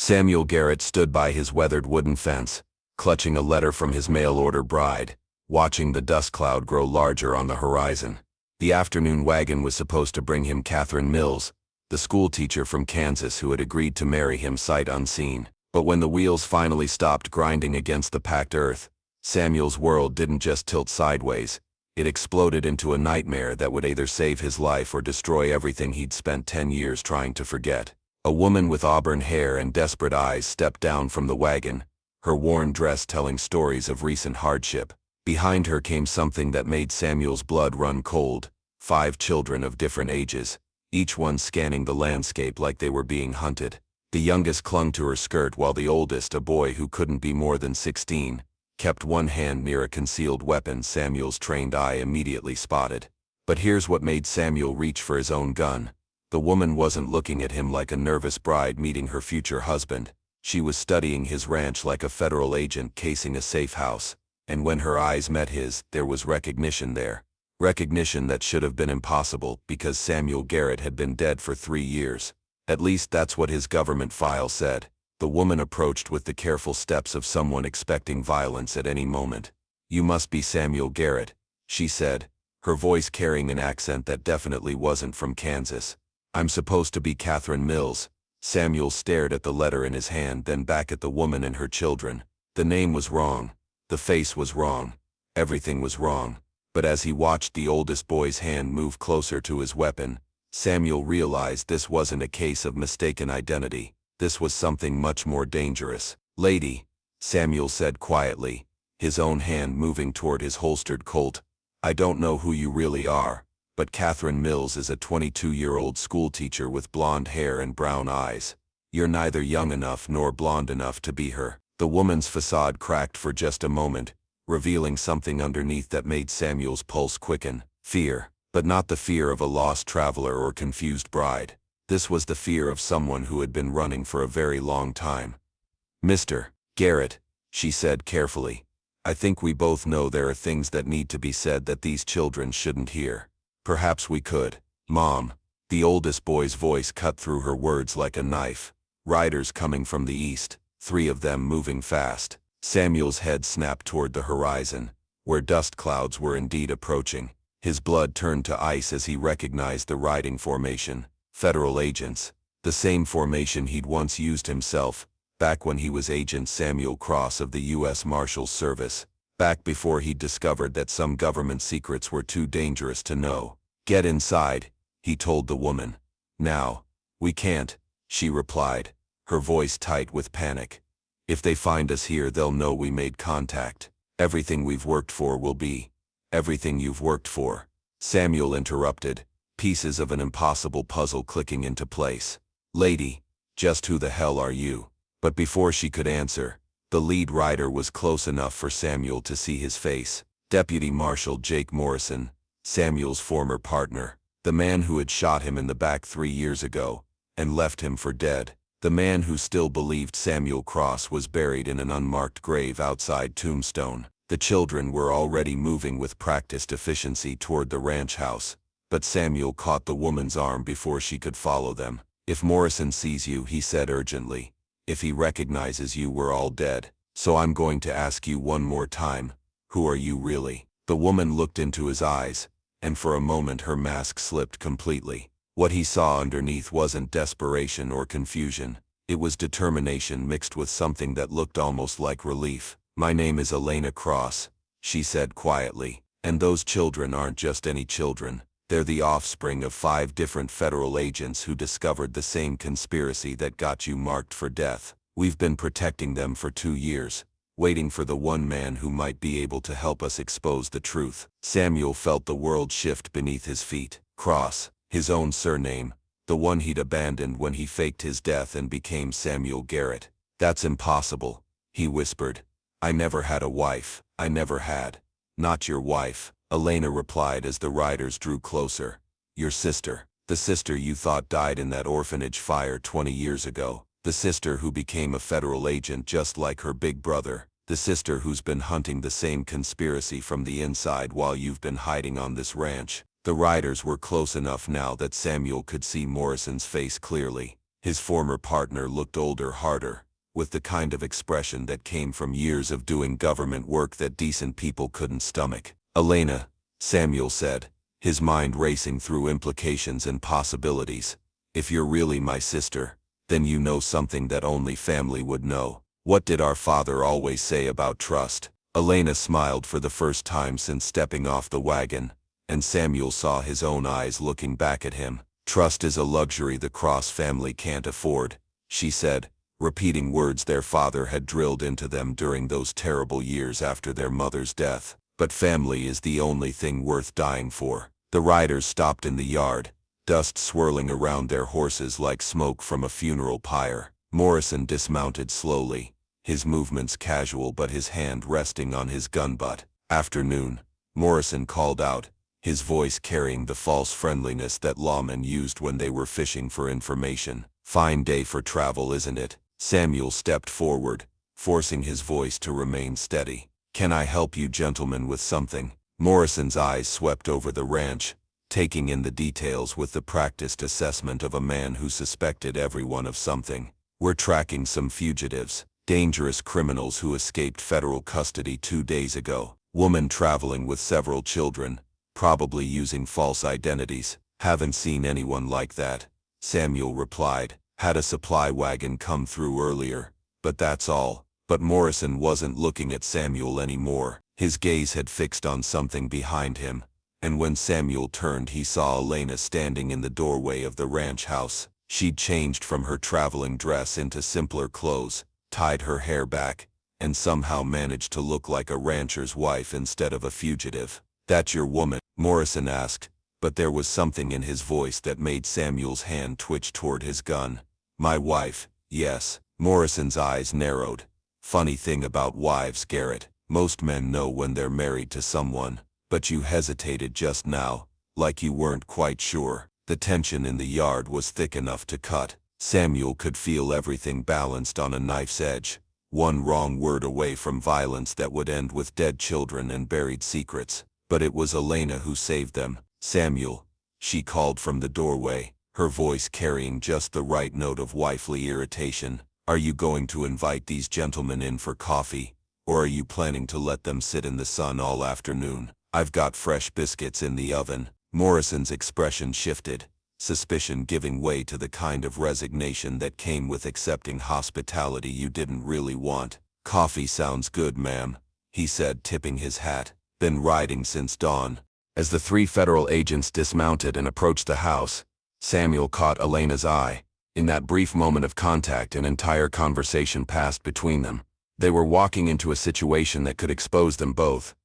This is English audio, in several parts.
Samuel Garrett stood by his weathered wooden fence, clutching a letter from his mail-order bride, watching the dust cloud grow larger on the horizon. The afternoon wagon was supposed to bring him Catherine Mills, the schoolteacher from Kansas who had agreed to marry him sight unseen. But when the wheels finally stopped grinding against the packed earth, Samuel's world didn't just tilt sideways. It exploded into a nightmare that would either save his life or destroy everything he'd spent 10 years trying to forget. A woman with auburn hair and desperate eyes stepped down from the wagon, her worn dress telling stories of recent hardship. Behind her came something that made Samuel's blood run cold: 5 children of different ages, each one scanning the landscape like they were being hunted. The youngest clung to her skirt while the oldest, a boy who couldn't be more than 16, kept one hand near a concealed weapon Samuel's trained eye immediately spotted. But here's what made Samuel reach for his own gun. The woman wasn't looking at him like a nervous bride meeting her future husband. She was studying his ranch like a federal agent casing a safe house. And when her eyes met his, there was recognition there. Recognition that should have been impossible because Samuel Garrett had been dead for 3 years. At least that's what his government file said. The woman approached with the careful steps of someone expecting violence at any moment. "You must be Samuel Garrett," she said, her voice carrying an accent that definitely wasn't from Kansas. "I'm supposed to be Catherine Mills." Samuel stared at the letter in his hand, then back at the woman and her children. The name was wrong. The face was wrong. Everything was wrong. But as he watched the oldest boy's hand move closer to his weapon, Samuel realized this wasn't a case of mistaken identity. This was something much more dangerous. "Lady," Samuel said quietly, his own hand moving toward his holstered Colt, "I don't know who you really are, but Catherine Mills is a 22-year-old schoolteacher with blonde hair and brown eyes. You're neither young enough nor blonde enough to be her." The woman's facade cracked for just a moment, revealing something underneath that made Samuel's pulse quicken. Fear. But not the fear of a lost traveler or confused bride. This was the fear of someone who had been running for a very long time. "Mr. Garrett," she said carefully, "I think we both know there are things that need to be said that these children shouldn't hear. Perhaps we could." "Mom." The oldest boy's voice cut through her words like a knife. "Riders coming from the east, 3 of them moving fast." Samuel's head snapped toward the horizon, where dust clouds were indeed approaching. His blood turned to ice as he recognized the riding formation. Federal agents. The same formation he'd once used himself, back when he was Agent Samuel Cross of the U.S. Marshal's Service. Back before he'd discovered that some government secrets were too dangerous to know. "Get inside," he told the woman. "Now." "We can't," she replied, her voice tight with panic. "If they find us here, they'll know we made contact. Everything we've worked for will be everything you've worked for." Samuel interrupted, pieces of an impossible puzzle clicking into place. "Lady, just who the hell are you?" But before she could answer, the lead rider was close enough for Samuel to see his face. Deputy Marshal Jake Morrison, Samuel's former partner. The man who had shot him in the back 3 years ago, and left him for dead. The man who still believed Samuel Cross was buried in an unmarked grave outside Tombstone. The children were already moving with practiced efficiency toward the ranch house, but Samuel caught the woman's arm before she could follow them. "If Morrison sees you," he said urgently, "if he recognizes you, we're all dead. So I'm going to ask you one more time, who are you really?" The woman looked into his eyes, and for a moment her mask slipped completely. What he saw underneath wasn't desperation or confusion. It was determination mixed with something that looked almost like relief. "My name is Elena Cross," she said quietly, "and those children aren't just any children. They're the offspring of 5 different federal agents who discovered the same conspiracy that got you marked for death. We've been protecting them for 2 years, waiting for the one man who might be able to help us expose the truth." Samuel felt the world shift beneath his feet. Cross, his own surname, the one he'd abandoned when he faked his death and became Samuel Garrett. "That's impossible," he whispered. "I never had a wife. I never had." "Not your wife," Elena replied as the riders drew closer. "Your sister. The sister you thought died in that orphanage fire 20 years ago. The sister who became a federal agent just like her big brother. The sister who's been hunting the same conspiracy from the inside while you've been hiding on this ranch." The riders were close enough now that Samuel could see Morrison's face clearly. His former partner looked older, harder, with the kind of expression that came from years of doing government work that decent people couldn't stomach. "Elena," Samuel said, his mind racing through implications and possibilities. "If you're really my sister, then you know something that only family would know. What did our father always say about trust?" Elena smiled for the first time since stepping off the wagon, and Samuel saw his own eyes looking back at him. "Trust is a luxury the Cross family can't afford," she said, repeating words their father had drilled into them during those terrible years after their mother's death. "But family is the only thing worth dying for." The riders stopped in the yard, dust swirling around their horses like smoke from a funeral pyre. Morrison dismounted slowly, his movements casual but his hand resting on his gun butt. "Afternoon," Morrison called out, his voice carrying the false friendliness that lawmen used when they were fishing for information. "Fine day for travel, isn't it?" Samuel stepped forward, forcing his voice to remain steady. "Can I help you gentlemen with something?" Morrison's eyes swept over the ranch, taking in the details with the practiced assessment of a man who suspected everyone of something. "We're tracking some fugitives, dangerous criminals who escaped federal custody 2 days ago. Woman traveling with several children, probably using false identities. Haven't seen anyone like that," Samuel replied. "Had a supply wagon come through earlier, but that's all." But Morrison wasn't looking at Samuel anymore. His gaze had fixed on something behind him, and when Samuel turned he saw Elena standing in the doorway of the ranch house. She'd changed from her traveling dress into simpler clothes, tied her hair back, and somehow managed to look like a rancher's wife instead of a fugitive. "That your woman?" Morrison asked, but there was something in his voice that made Samuel's hand twitch toward his gun. "My wife, yes." Morrison's eyes narrowed. "Funny thing about wives, Garrett. Most men know when they're married to someone, but you hesitated just now, like you weren't quite sure." The tension in the yard was thick enough to cut. Samuel could feel everything balanced on a knife's edge, one wrong word away from violence that would end with dead children and buried secrets. But it was Elena who saved them. "Samuel," she called from the doorway, her voice carrying just the right note of wifely irritation. "Are you going to invite these gentlemen in for coffee, or are you planning to let them sit in the sun all afternoon? I've got fresh biscuits in the oven." Morrison's expression shifted, suspicion giving way to the kind of resignation that came with accepting hospitality you didn't really want. "Coffee sounds good, ma'am," he said, tipping his hat. "Been riding since dawn." As the 3 federal agents dismounted and approached the house, Samuel caught Elena's eye. In that brief moment of contact, an entire conversation passed between them. They were walking into a situation that could expose them both,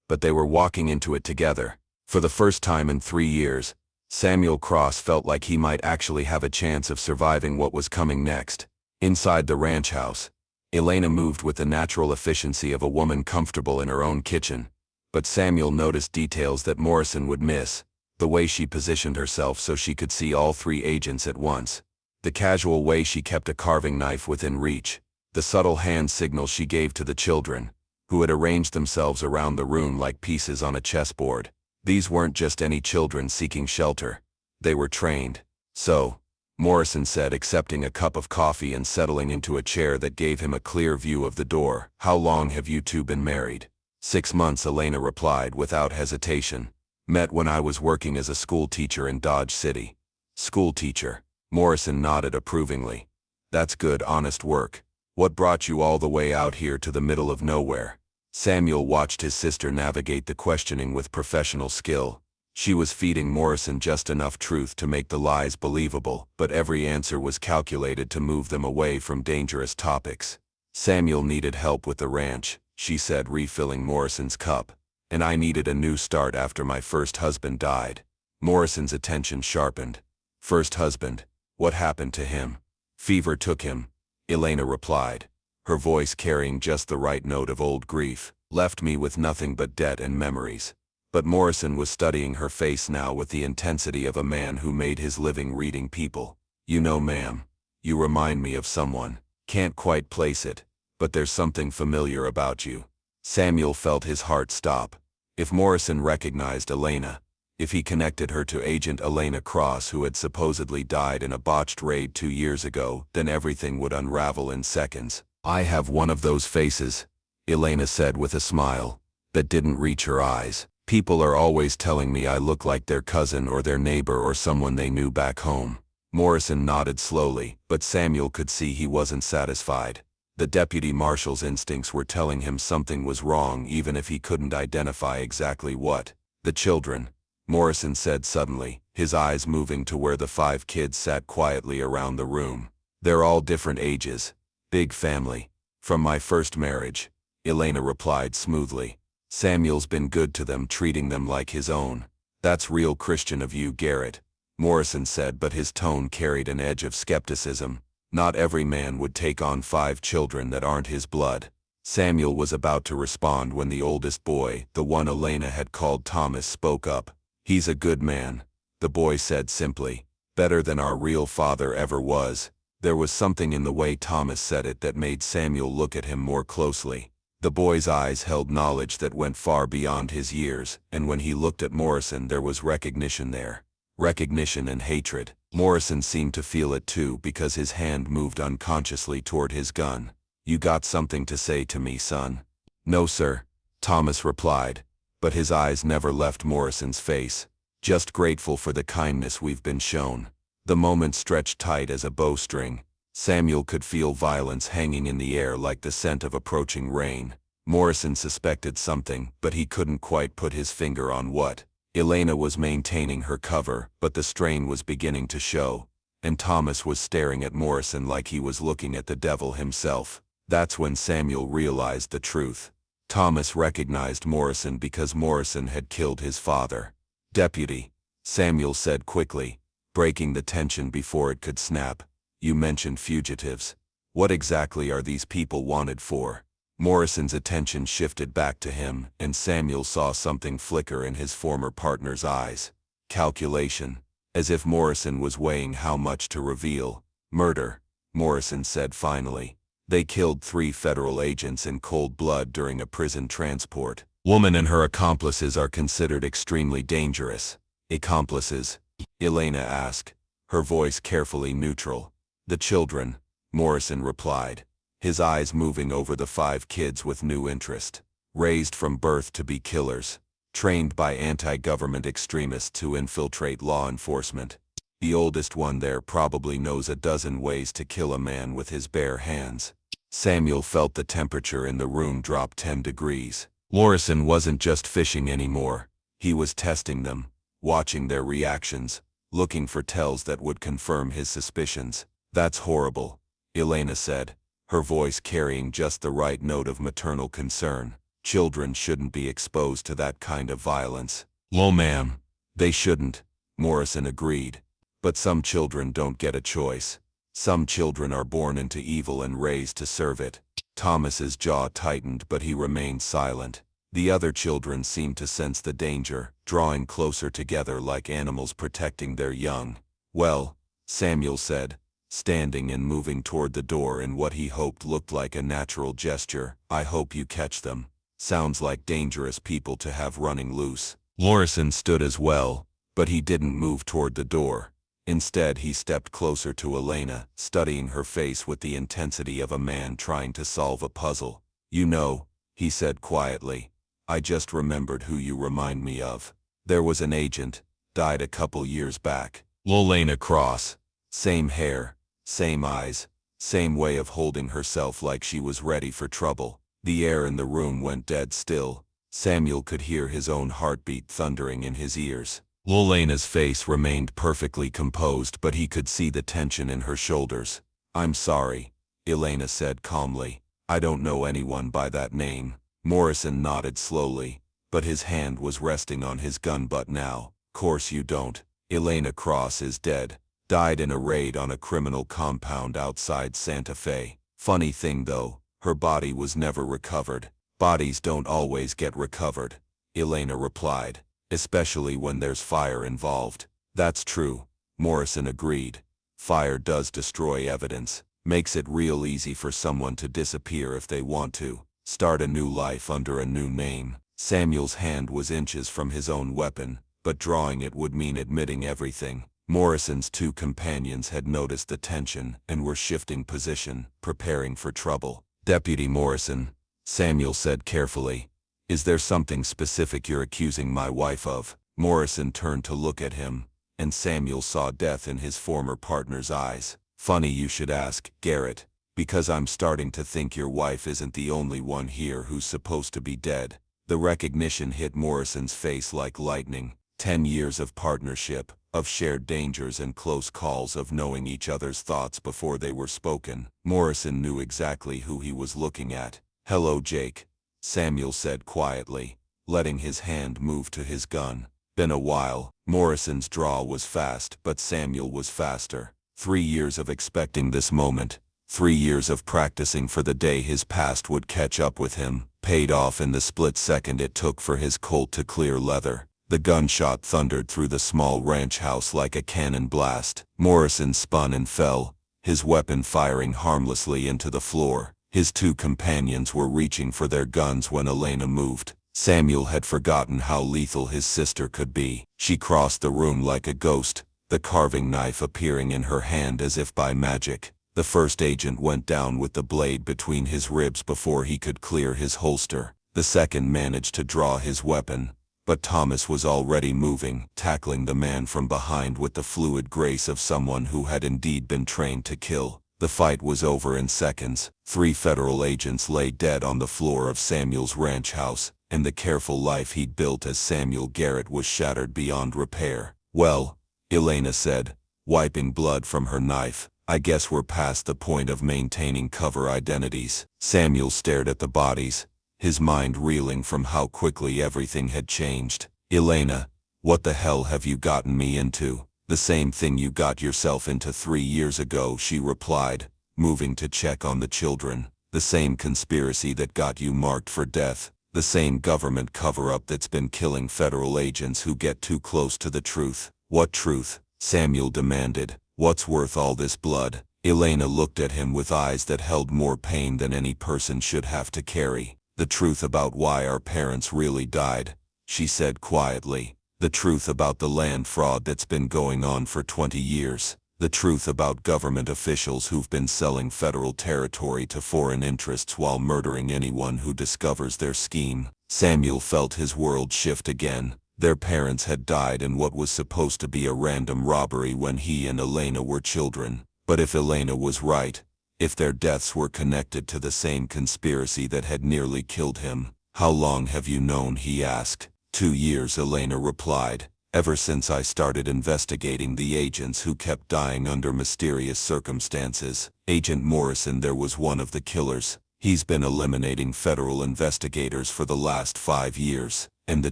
but they were walking into it together. For the first time in 3 years, Samuel Cross felt like he might actually have a chance of surviving what was coming next. Inside the ranch house, Elena moved with the natural efficiency of a woman comfortable in her own kitchen, but Samuel noticed details that Morrison would miss: the way she positioned herself so she could see all 3 agents at once, the casual way she kept a carving knife within reach, the subtle hand signals she gave to the children, who had arranged themselves around the room like pieces on a chessboard. These weren't just any children seeking shelter. They were trained. "So," Morrison said, accepting a cup of coffee and settling into a chair that gave him a clear view of the door, "how long have you 2 been married?" 6 months, Elena replied without hesitation. "Met when I was working as a school teacher in Dodge City." "School teacher?" Morrison nodded approvingly. "That's good, honest work. What brought you all the way out here to the middle of nowhere?" Samuel watched his sister navigate the questioning with professional skill. She was feeding Morrison just enough truth to make the lies believable, but every answer was calculated to move them away from dangerous topics. "Samuel needed help with the ranch," she said, refilling Morrison's cup. "And I needed a new start after my first husband died." Morrison's attention sharpened. "First husband? What happened to him?" "Fever took him," Elena replied, her voice carrying just the right note of old grief. "Left me with nothing but debt and memories." But Morrison was studying her face now with the intensity of a man who made his living reading people. "You know, ma'am, you remind me of someone. Can't quite place it, but there's something familiar about you." Samuel felt his heart stop. If Morrison recognized Elena, If he connected her to Agent Elena Cross, who had supposedly died in a botched raid 2 years ago, then everything would unravel in seconds. "I have one of those faces," Elena said with a smile that didn't reach her eyes. "People are always telling me I look like their cousin or their neighbor or someone they knew back home." Morrison nodded slowly, but Samuel could see he wasn't satisfied. The deputy marshal's instincts were telling him something was wrong even if he couldn't identify exactly what. "The children," Morrison said suddenly, his eyes moving to where the 5 kids sat quietly around the room. "They're all different ages. Big family. From my first marriage," Elena replied smoothly. "Samuel's been good to them, treating them like his own." "That's real Christian of you, Garrett," Morrison said, but his tone carried an edge of skepticism. "Not every man would take on 5 children that aren't his blood." Samuel was about to respond when the oldest boy, the one Elena had called Thomas, spoke up. "He's a good man," the boy said simply. "Better than our real father ever was." There was something in the way Thomas said it that made Samuel look at him more closely. The boy's eyes held knowledge that went far beyond his years, and when he looked at Morrison there was recognition there. Recognition and hatred. Morrison seemed to feel it too because his hand moved unconsciously toward his gun. "You got something to say to me, son?" "No, sir," Thomas replied, but his eyes never left Morrison's face. "Just grateful for the kindness we've been shown." The moment stretched tight as a bowstring. Samuel could feel violence hanging in the air like the scent of approaching rain. Morrison suspected something, but he couldn't quite put his finger on what. Elena was maintaining her cover, but the strain was beginning to show, and Thomas was staring at Morrison like he was looking at the devil himself. That's when Samuel realized the truth. Thomas recognized Morrison because Morrison had killed his father. "Deputy," Samuel said quickly, breaking the tension before it could snap. "You mentioned fugitives. What exactly are these people wanted for?" Morrison's attention shifted back to him, and Samuel saw something flicker in his former partner's eyes. Calculation. As if Morrison was weighing how much to reveal. "Murder," Morrison said finally. "They killed 3 federal agents in cold blood during a prison transport. Woman and her accomplices are considered extremely dangerous." "Accomplices?" Elena asked, her voice carefully neutral. "The children," Morrison replied, his eyes moving over the 5 kids with new interest. "Raised from birth to be killers. Trained by anti-government extremists to infiltrate law enforcement. The oldest one there probably knows a dozen ways to kill a man with his bare hands." Samuel felt the temperature in the room drop 10 degrees. Morrison wasn't just fishing anymore. He was testing them, watching their reactions, looking for tells that would confirm his suspicions. "That's horrible," Elena said, her voice carrying just the right note of maternal concern. "Children shouldn't be exposed to that kind of violence." "Well, ma'am, they shouldn't," Morrison agreed. "But some children don't get a choice. Some children are born into evil and raised to serve it." Thomas's jaw tightened, but he remained silent. The other children seemed to sense the danger, drawing closer together like animals protecting their young. "Well," Samuel said, standing and moving toward the door in what he hoped looked like a natural gesture, "I hope you catch them. Sounds like dangerous people to have running loose." Morrison stood as well, but he didn't move toward the door. Instead, he stepped closer to Elena, studying her face with the intensity of a man trying to solve a puzzle. "You know," he said quietly, "I just remembered who you remind me of. There was an agent, died a couple years back. Elena Cross. Same hair, same eyes, same way of holding herself like she was ready for trouble." The air in the room went dead still. Samuel could hear his own heartbeat thundering in his ears. Elena's face remained perfectly composed, but he could see the tension in her shoulders. "I'm sorry," Elena said calmly. "I don't know anyone by that name." Morrison nodded slowly, but his hand was resting on his gun butt now. "Course you don't. Elena Cross is dead. Died in a raid on a criminal compound outside Santa Fe. Funny thing though, her body was never recovered." "Bodies don't always get recovered," Elena replied, "especially when there's fire involved." "That's true," Morrison agreed. "Fire does destroy evidence, makes it real easy for someone to disappear if they want to, start a new life under a new name." Samuel's hand was inches from his own weapon, but drawing it would mean admitting everything. Morrison's two companions had noticed the tension and were shifting position, preparing for trouble. "Deputy Morrison," Samuel said carefully, "is there something specific you're accusing my wife of?" Morrison turned to look at him, and Samuel saw death in his former partner's eyes. "Funny you should ask, Garrett, because I'm starting to think your wife isn't the only one here who's supposed to be dead." The recognition hit Morrison's face like lightning. 10 years of partnership, of shared dangers and close calls, of knowing each other's thoughts before they were spoken. Morrison knew exactly who he was looking at. "Hello, Jake," Samuel said quietly, letting his hand move to his gun. "Been a while." Morrison's draw was fast, but Samuel was faster. 3 years of expecting this moment. 3 years of practicing for the day his past would catch up with him, paid off in the split second it took for his Colt to clear leather. The gunshot thundered through the small ranch house like a cannon blast. Morrison spun and fell, his weapon firing harmlessly into the floor. His two companions were reaching for their guns when Elena moved. Samuel had forgotten how lethal his sister could be. She crossed the room like a ghost, the carving knife appearing in her hand as if by magic. The first agent went down with the blade between his ribs before he could clear his holster. The second managed to draw his weapon, but Thomas was already moving, tackling the man from behind with the fluid grace of someone who had indeed been trained to kill. The fight was over in seconds. 3 federal agents lay dead on the floor of Samuel's ranch house, and the careful life he'd built as Samuel Garrett was shattered beyond repair. "Well," Elena said, wiping blood from her knife, "I guess we're past the point of maintaining cover identities." Samuel stared at the bodies, his mind reeling from how quickly everything had changed. "Elena, what the hell have you gotten me into?" "The same thing you got yourself into 3 years ago," she replied, moving to check on the children. "The same conspiracy that got you marked for death. The same government cover-up that's been killing federal agents who get too close to the truth." "What truth?" Samuel demanded. "What's worth all this blood?" Elena looked at him with eyes that held more pain than any person should have to carry. "The truth about why our parents really died," she said quietly. "The truth about the land fraud that's been going on for 20 years. The truth about government officials who've been selling federal territory to foreign interests while murdering anyone who discovers their scheme." Samuel felt his world shift again. Their parents had died in what was supposed to be a random robbery when he and Elena were children. But if Elena was right, if their deaths were connected to the same conspiracy that had nearly killed him, "How long have you known?" he asked. 2 years, Elena replied. "Ever since I started investigating the agents who kept dying under mysterious circumstances." Agent Morrison, there was one of the killers. He's been eliminating federal investigators for the last 5 years. "And the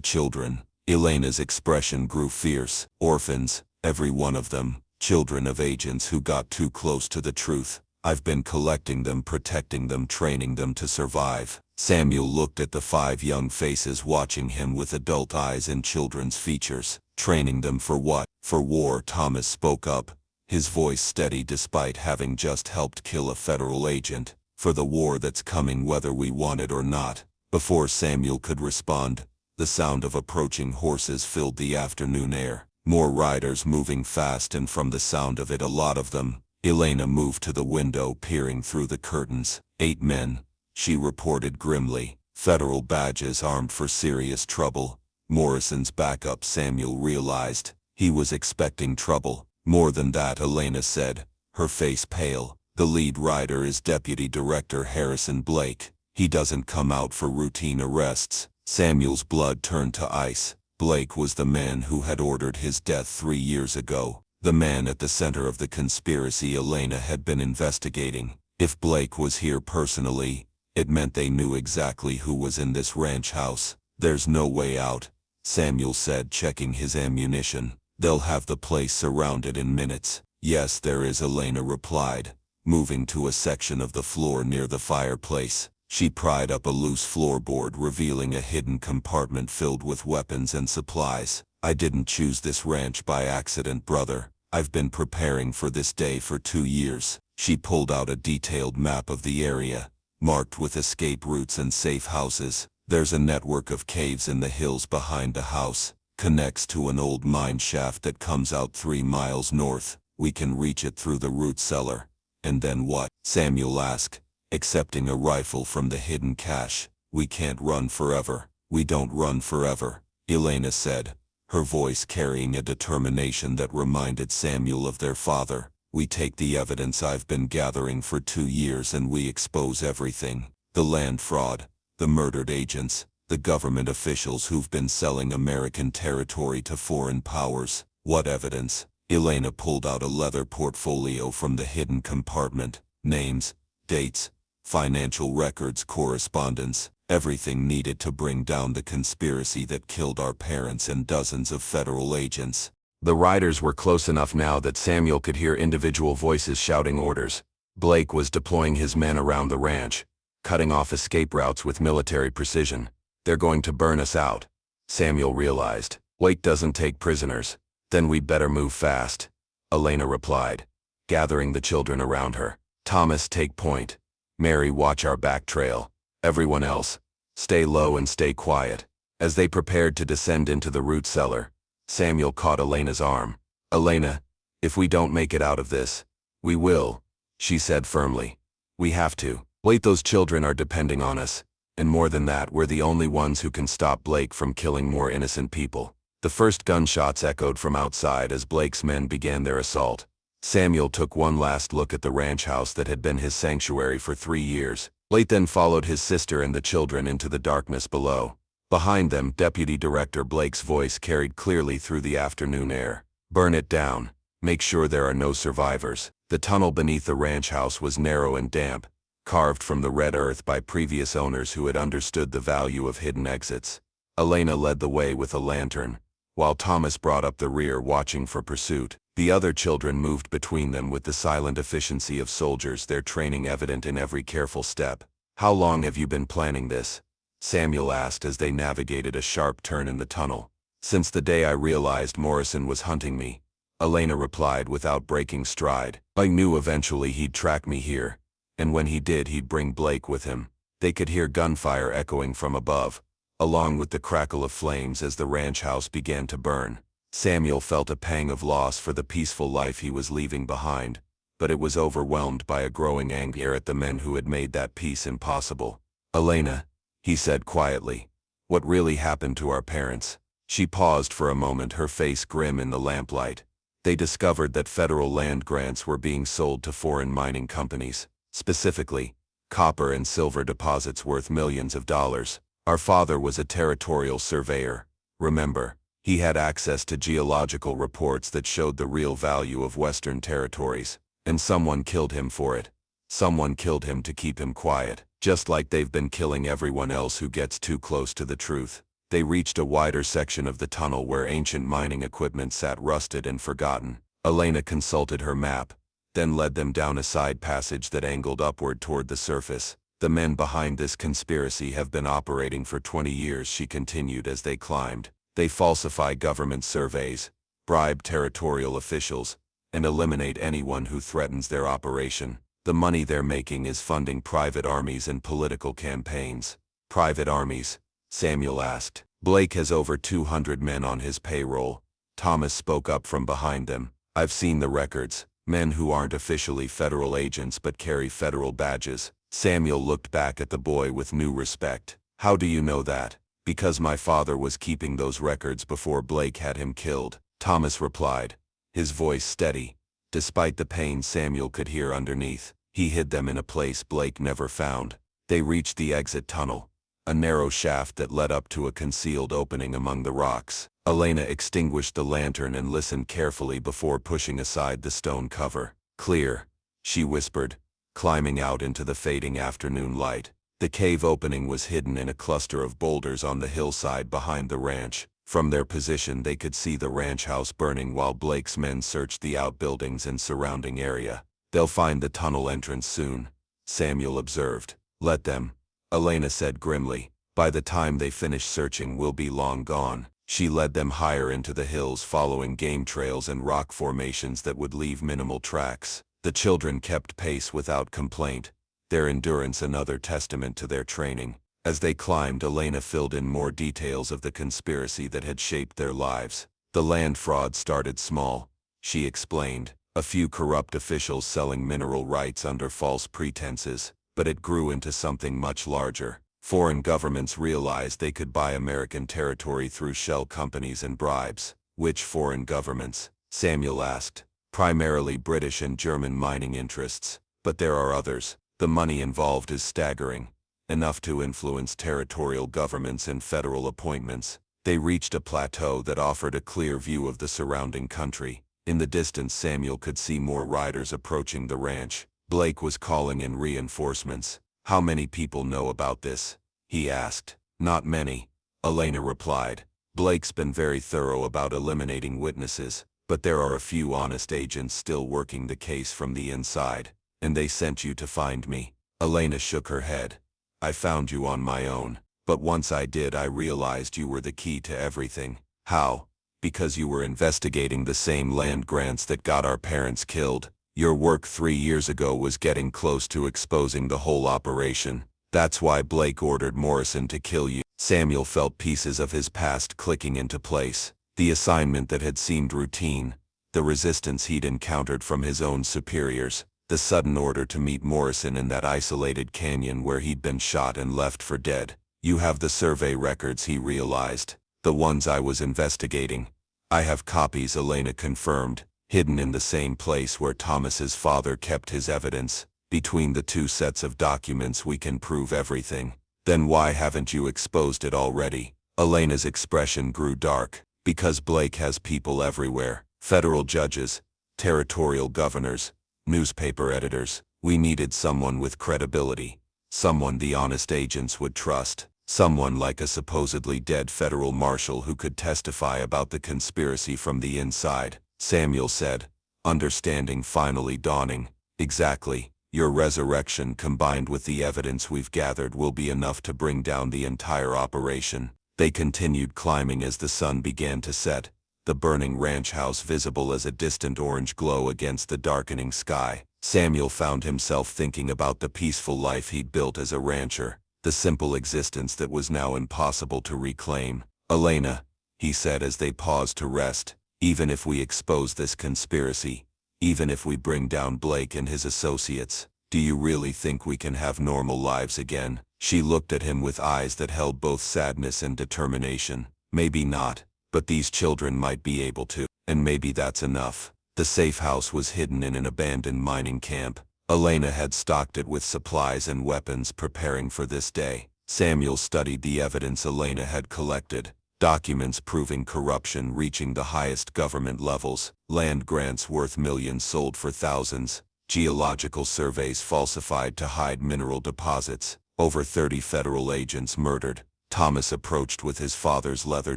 children?" Elena's expression grew fierce. "Orphans, every one of them. Children of agents who got too close to the truth. I've been collecting them, protecting them, training them to survive." Samuel looked at the 5 young faces watching him with adult eyes and children's features. "Training them for what?" "For war," Thomas spoke up, his voice steady despite having just helped kill a federal agent. "For the war that's coming whether we want it or not." Before Samuel could respond, the sound of approaching horses filled the afternoon air. More riders moving fast, and from the sound of it, a lot of them. Elena moved to the window, peering through the curtains. 8 men, she reported grimly. Federal badges, armed for serious trouble. Morrison's backup, Samuel realized. He was expecting trouble. "More than that," Elena said, her face pale. "The lead rider is Deputy Director Harrison Blake. He doesn't come out for routine arrests." Samuel's blood turned to ice. Blake was the man who had ordered his death 3 years ago. The man at the center of the conspiracy Elena had been investigating. If Blake was here personally, it meant they knew exactly who was in this ranch house. "There's no way out," Samuel said, checking his ammunition. "They'll have the place surrounded in minutes." "Yes, there is," Elena replied, moving to a section of the floor near the fireplace. She pried up a loose floorboard, revealing a hidden compartment filled with weapons and supplies. "I didn't choose this ranch by accident, brother. I've been preparing for this day for 2 years. She pulled out a detailed map of the area, marked with escape routes and safe houses. "There's a network of caves in the hills behind the house. Connects to an old mine shaft that comes out 3 miles north. We can reach it through the root cellar. And then what? Samuel asked, accepting a rifle from the hidden cache. We can't run forever. We don't run forever, Elena said, her voice carrying a determination that reminded Samuel of their father. We take the evidence I've been gathering for 2 years and we expose everything. The land fraud, the murdered agents, the government officials who've been selling American territory to foreign powers. What evidence? Elena pulled out a leather portfolio from the hidden compartment. Names, dates, financial records, correspondence, everything needed to bring down the conspiracy that killed our parents and dozens of federal agents. The riders were close enough now that Samuel could hear individual voices shouting orders. Blake was deploying his men around the ranch, cutting off escape routes with military precision. They're going to burn us out, Samuel realized. Blake doesn't take prisoners. Then we'd better move fast, Elena replied, gathering the children around her. Thomas, take point. Mary, watch our back trail. Everyone else, stay low and stay quiet. As they prepared to descend into the root cellar, Samuel caught Elena's arm. Elena, if we don't make it out of this, we will, she said firmly. We have to. Wait, those children are depending on us. And more than that, we're the only ones who can stop Blake from killing more innocent people. The first gunshots echoed from outside as Blake's men began their assault. Samuel took one last look at the ranch house that had been his sanctuary for 3 years. Blake then followed his sister and the children into the darkness below. Behind them, Deputy Director Blake's voice carried clearly through the afternoon air. Burn it down. Make sure there are no survivors. The tunnel beneath the ranch house was narrow and damp, carved from the red earth by previous owners who had understood the value of hidden exits. Elena led the way with a lantern, while Thomas brought up the rear watching for pursuit. The other children moved between them with the silent efficiency of soldiers, their training evident in every careful step. How long have you been planning this? Samuel asked as they navigated a sharp turn in the tunnel. Since the day I realized Morrison was hunting me, Elena replied without breaking stride. I knew eventually he'd track me here, and when he did, he'd bring Blake with him. They could hear gunfire echoing from above, along with the crackle of flames as the ranch house began to burn. Samuel felt a pang of loss for the peaceful life he was leaving behind, but it was overwhelmed by a growing anger at the men who had made that peace impossible. Elena, he said quietly, what really happened to our parents? She paused for a moment, her face grim in the lamplight. They discovered that federal land grants were being sold to foreign mining companies, specifically, copper and silver deposits worth millions of dollars. Our father was a territorial surveyor, remember? He had access to geological reports that showed the real value of Western territories, and someone killed him for it. Someone killed him to keep him quiet, just like they've been killing everyone else who gets too close to the truth. They reached a wider section of the tunnel where ancient mining equipment sat rusted and forgotten. Elena consulted her map, then led them down a side passage that angled upward toward the surface. The men behind this conspiracy have been operating for 20 years, she continued as they climbed. They falsify government surveys, bribe territorial officials, and eliminate anyone who threatens their operation. The money they're making is funding private armies and political campaigns. Private armies? Samuel asked. Blake has over 200 men on his payroll. Thomas spoke up from behind them. I've seen the records. Men who aren't officially federal agents but carry federal badges. Samuel looked back at the boy with new respect. How do you know that? Because my father was keeping those records before Blake had him killed, Thomas replied, his voice steady. Despite the pain Samuel could hear underneath, he hid them in a place Blake never found. They reached the exit tunnel, a narrow shaft that led up to a concealed opening among the rocks. Elena extinguished the lantern and listened carefully before pushing aside the stone cover. Clear, she whispered, climbing out into the fading afternoon light. The cave opening was hidden in a cluster of boulders on the hillside behind the ranch. From their position they could see the ranch house burning while Blake's men searched the outbuildings and surrounding area. They'll find the tunnel entrance soon, Samuel observed. Let them, Elena said grimly. By the time they finish searching we'll be long gone. She led them higher into the hills, following game trails and rock formations that would leave minimal tracks. The children kept pace without complaint, their endurance another testament to their training. As they climbed, Elena filled in more details of the conspiracy that had shaped their lives. The land fraud started small, she explained. A few corrupt officials selling mineral rights under false pretenses, but it grew into something much larger. Foreign governments realized they could buy American territory through shell companies and bribes. Which foreign governments? Samuel asked. Primarily British and German mining interests, but there are others. The money involved is staggering, enough to influence territorial governments and federal appointments. They reached a plateau that offered a clear view of the surrounding country. In the distance, Samuel could see more riders approaching the ranch. Blake was calling in reinforcements. How many people know about this? He asked. Not many, Elena replied. Blake's been very thorough about eliminating witnesses, but there are a few honest agents still working the case from the inside. And they sent you to find me. Elena shook her head. I found you on my own, but once I did, I realized you were the key to everything. How? Because you were investigating the same land grants that got our parents killed. Your work 3 years ago was getting close to exposing the whole operation. That's why Blake ordered Morrison to kill you. Samuel felt pieces of his past clicking into place. The assignment that had seemed routine, the resistance he'd encountered from his own superiors, the sudden order to meet Morrison in that isolated canyon where he'd been shot and left for dead. You have the survey records, he realized. The ones I was investigating. I have copies, Elena confirmed, hidden in the same place where Thomas's father kept his evidence. Between the two sets of documents we can prove everything. Then why haven't you exposed it already? Elena's expression grew dark. Because Blake has people everywhere. Federal judges, territorial governors, newspaper editors. We needed someone with credibility. Someone the honest agents would trust. Someone like a supposedly dead federal marshal who could testify about the conspiracy from the inside, Samuel said, understanding finally dawning. Exactly. Your resurrection combined with the evidence we've gathered will be enough to bring down the entire operation. They continued climbing as the sun began to set, the burning ranch house visible as a distant orange glow against the darkening sky. Samuel found himself thinking about the peaceful life he'd built as a rancher. The simple existence that was now impossible to reclaim. Elena, he said as they paused to rest, even if we expose this conspiracy, even if we bring down Blake and his associates, do you really think we can have normal lives again? She looked at him with eyes that held both sadness and determination. Maybe not, but these children might be able to, and maybe that's enough. The safe house was hidden in an abandoned mining camp. Elena had stocked it with supplies and weapons, preparing for this day. Samuel studied the evidence Elena had collected, documents proving corruption reaching the highest government levels, land grants worth millions sold for thousands, geological surveys falsified to hide mineral deposits, over 30 federal agents murdered. Thomas approached with his father's leather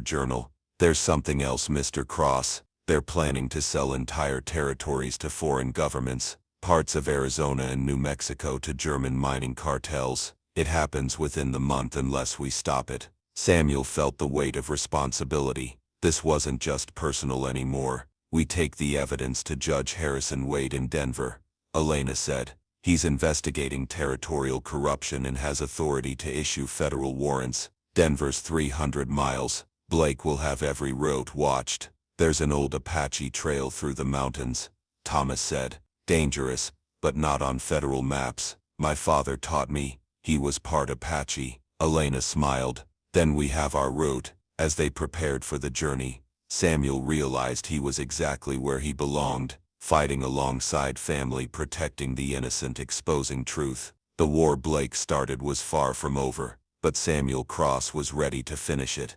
journal. There's something else, Mr. Cross. They're planning to sell entire territories to foreign governments. Parts of Arizona and New Mexico to German mining cartels. It happens within the month unless we stop it. Samuel felt the weight of responsibility. This wasn't just personal anymore. We take the evidence to Judge Harrison Wade in Denver, Elena said. He's investigating territorial corruption and has authority to issue federal warrants. Denver's 300 miles. Blake will have every road watched. There's an old Apache trail through the mountains, Thomas said. Dangerous, but not on federal maps. My father taught me. He was part Apache. Elena smiled. Then we have our route. As they prepared for the journey, Samuel realized he was exactly where he belonged, fighting alongside family, protecting the innocent, exposing truth. The war Blake started was far from over, but Samuel Cross was ready to finish it.